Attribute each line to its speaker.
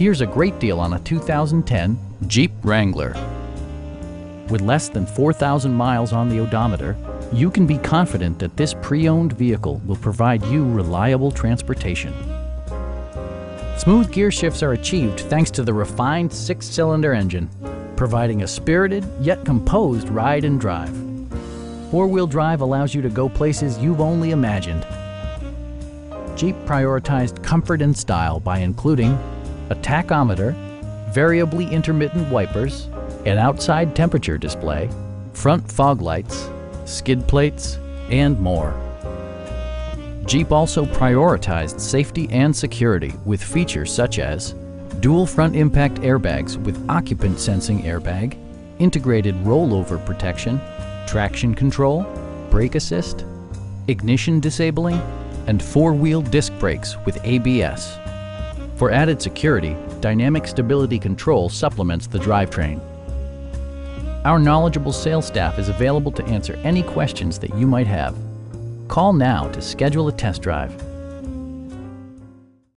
Speaker 1: Here's a great deal on a 2010 Jeep Wrangler. With less than 4,000 miles on the odometer, you can be confident that this pre-owned vehicle will provide you reliable transportation. Smooth gear shifts are achieved thanks to the refined 6-cylinder engine, providing a spirited yet composed ride and drive. Four-wheel drive allows you to go places you've only imagined. Jeep prioritized comfort and style by including a tachometer, variably intermittent wipers, an outside temperature display, front fog lights, skid plates, and more. Jeep also prioritized safety and security with features such as dual front impact airbags with occupant sensing airbag, integrated rollover protection, traction control, brake assist, ignition disabling, and four-wheel disc brakes with ABS. For added security, dynamic stability control supplements the drivetrain. Our knowledgeable sales staff is available to answer any questions that you might have. Call now to schedule a test drive.